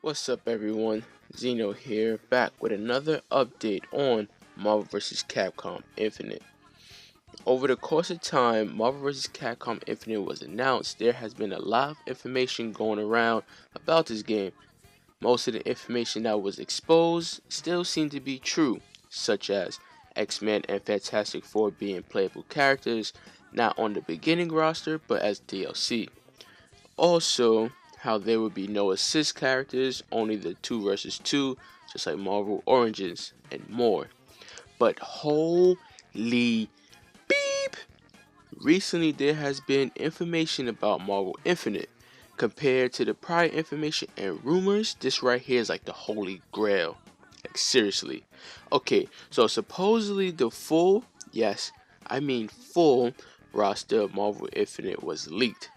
What's up everyone, Zeno here, back with another update on Marvel vs. Capcom Infinite. Over the course of time, Marvel vs. Capcom Infinite was announced. There has been a lot of information going around about this game. Most of the information that was exposed still seemed to be true, such as X-Men and Fantastic Four being playable characters, not on the beginning roster, but as DLC. Also, how there would be no assist characters, only the 2 versus 2, just like Marvel Origins, and more. But holy beep! Recently there has been information about Marvel Infinite. Compared to the prior information and rumors, this right here is like the holy grail. Like seriously. Okay, so supposedly the full, yes, I mean full roster of Marvel Infinite was leaked.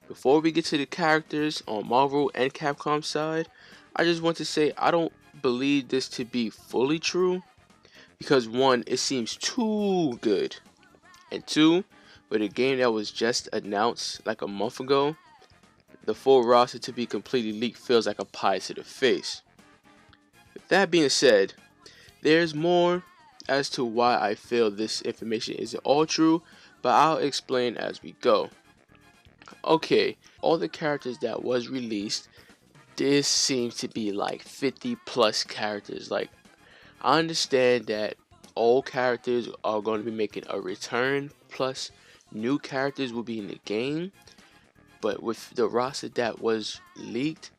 Before we get to the characters on Marvel and Capcom side, I just want to say I don't believe this to be fully true because one, it seems too good, and two, with a game that was just announced like a month ago, the full roster to be completely leaked feels like a pie to the face. With that being said, there's more as to why I feel this information isn't all true, but I'll explain as we go. Okay, all the characters that was released, this seems to be like 50 plus characters. Like, I understand that old characters are going to be making a return, plus new characters will be in the game, but with the roster that was leaked,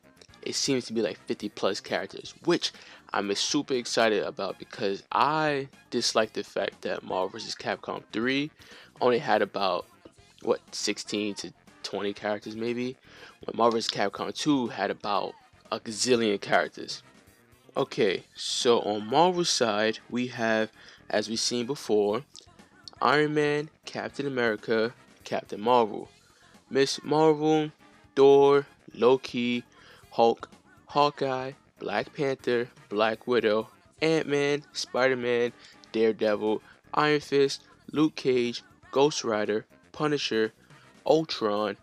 it seems to be like 50 plus characters, which I'm super excited about because I dislike the fact that Marvel vs. Capcom 3 only had about 16 to 20 characters maybe, when Marvel vs. Capcom 2 had about a gazillion characters. Okay, so on Marvel's side, we have, as we've seen before, Iron Man, Captain America, Captain Marvel, Miss Marvel, Thor, Loki, Hulk, Hawkeye, Black Panther, Black Widow, Ant-Man, Spider-Man, Daredevil, Iron Fist, Luke Cage, Ghost Rider, Punisher, Ultron,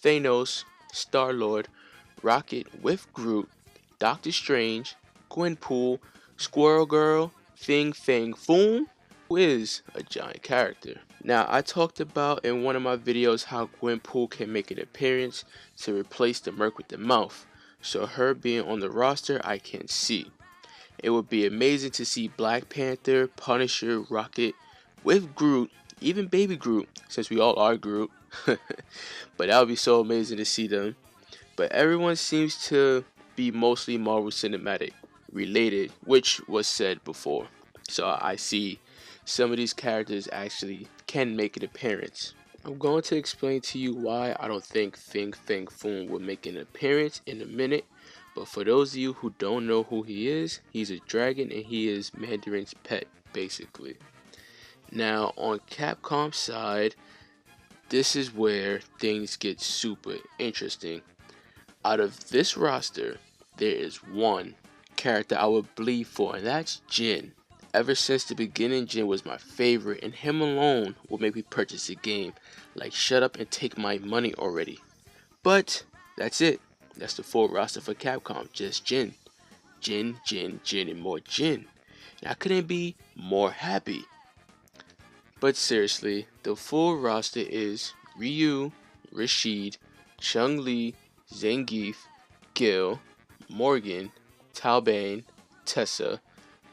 Thanos, Star-Lord, Rocket with Groot, Doctor Strange, Gwenpool, Squirrel Girl, Fing Fang Foom, who is a giant character. Now, I talked about in one of my videos how Gwenpool can make an appearance to replace the Merc with the Mouth, so her being on the roster I can see. It would be amazing to see Black Panther, Punisher, Rocket with Groot, even Baby Groot, since we all are Groot. But that would be so amazing to see them. But everyone seems to be mostly Marvel Cinematic related, which was said before. So I see some of these characters actually can make an appearance. I'm going to explain to you why I don't think Fing Fang Foom will make an appearance in a minute. But for those of you who don't know who he is, he's a dragon and he is Mandarin's pet, basically. Now, on Capcom's side, this is where things get super interesting. Out of this roster, there is one character I would bleed for, and that's Jin. Ever since the beginning, Jin was my favorite, and him alone will make me purchase the game. Like, shut up and take my money already. But, that's it. That's the full roster for Capcom, just Jin. Jin, Jin, Jin, and more Jin. And I couldn't be more happy. But seriously, the full roster is Ryu, Rashid, Chun-Li, Zangief, Gil, Morgan, Talbane, Tessa,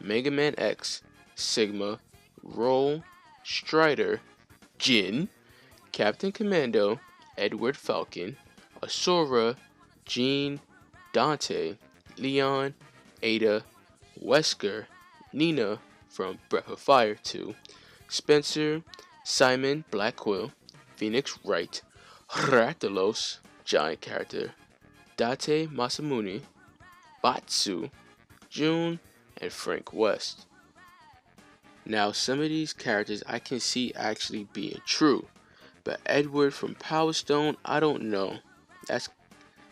Mega Man X, Sigma, Roll, Strider, Jin, Captain Commando, Edward Falcon, Asura, Jean, Dante, Leon, Ada, Wesker, Nina from Breath of Fire 2, Spencer, Simon Black Quill, Phoenix Wright, Rathalos, giant character, Date Masamune, Batsu, June, and Frank West. Now, some of these characters I can see actually being true, but Edward from Power Stone, I don't know. That's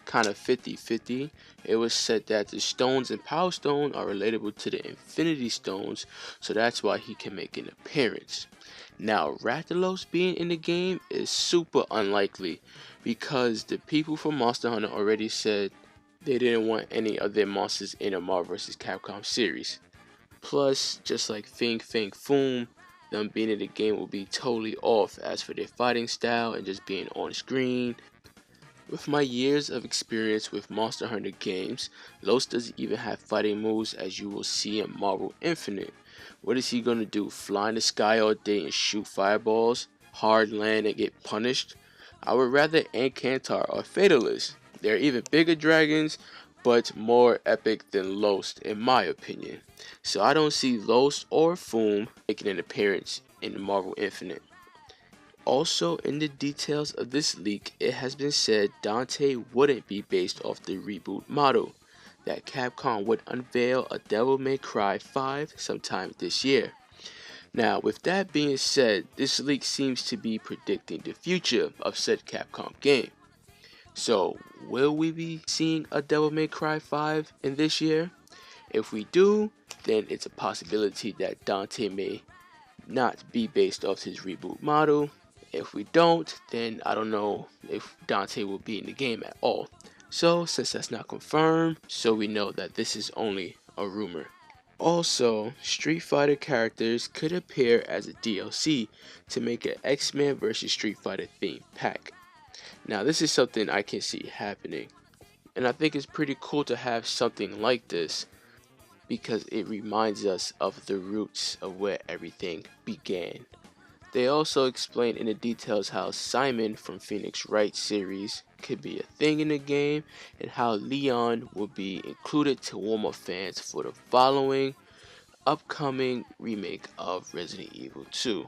kind of 50-50. It was said that the stones in Power Stone are relatable to the Infinity Stones, so that's why he can make an appearance. Now, Rathalos being in the game is super unlikely because the people from Monster Hunter already said They didn't want any of their monsters in a Marvel vs. Capcom series. Plus, just like Fing Fang Foom, them being in the game will be totally off as for their fighting style and just being on screen. With my years of experience with Monster Hunter games, Los doesn't even have fighting moves as you will see in Marvel Infinite. What is he gonna do? Fly in the sky all day and shoot fireballs? Hard land and get punished? I would rather Ankantar or Fatalist. They're even bigger dragons, but more epic than Lost in my opinion. So I don't see Lost or Foom making an appearance in Marvel Infinite. Also, in the details of this leak, it has been said Dante wouldn't be based off the reboot model, that Capcom would unveil a Devil May Cry 5 sometime this year. Now, with that being said, this leak seems to be predicting the future of said Capcom game. So, will we be seeing a Devil May Cry 5 in this year? If we do, then it's a possibility that Dante may not be based off his reboot model. If we don't, then I don't know if Dante will be in the game at all. So since that's not confirmed, so we know that this is only a rumor. Also, Street Fighter characters could appear as a DLC to make an X-Men vs Street Fighter themed pack. Now this is something I can see happening, and I think it's pretty cool to have something like this because it reminds us of the roots of where everything began. They also explain in the details how Simon from Phoenix Wright series could be a thing in the game and how Leon will be included to warm up fans for the following upcoming remake of Resident Evil 2.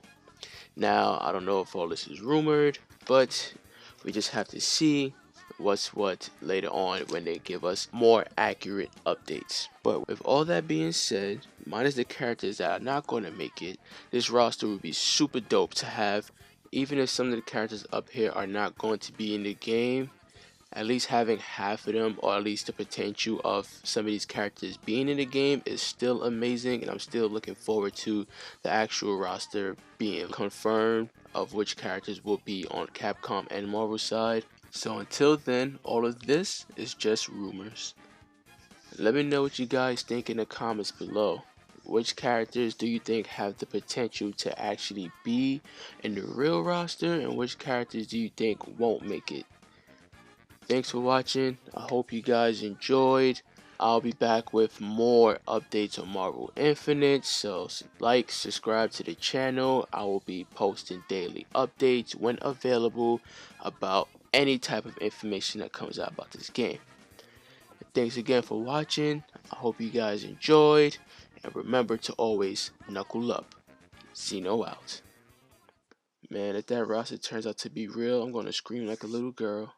Now, I don't know if all this is rumored, but we just have to see what's what later on when they give us more accurate updates. But with all that being said, minus the characters that are not going to make it, this roster would be super dope to have. Even if some of the characters up here are not going to be in the game, at least having half of them, or at least the potential of some of these characters being in the game, is still amazing, and I'm still looking forward to the actual roster being confirmed of which characters will be on Capcom and Marvel side. So until then, all of this is just rumors. Let me know what you guys think in the comments below. Which characters do you think have the potential to actually be in the real roster, and which characters do you think won't make it? Thanks for watching. I hope you guys enjoyed. I'll be back with more updates on Marvel Infinite, so like, subscribe to the channel. I will be posting daily updates when available about any type of information that comes out about this game. Thanks again for watching. I hope you guys enjoyed, and remember to always knuckle up. Xeno out. Man, if that roster turns out to be real, I'm gonna scream like a little girl.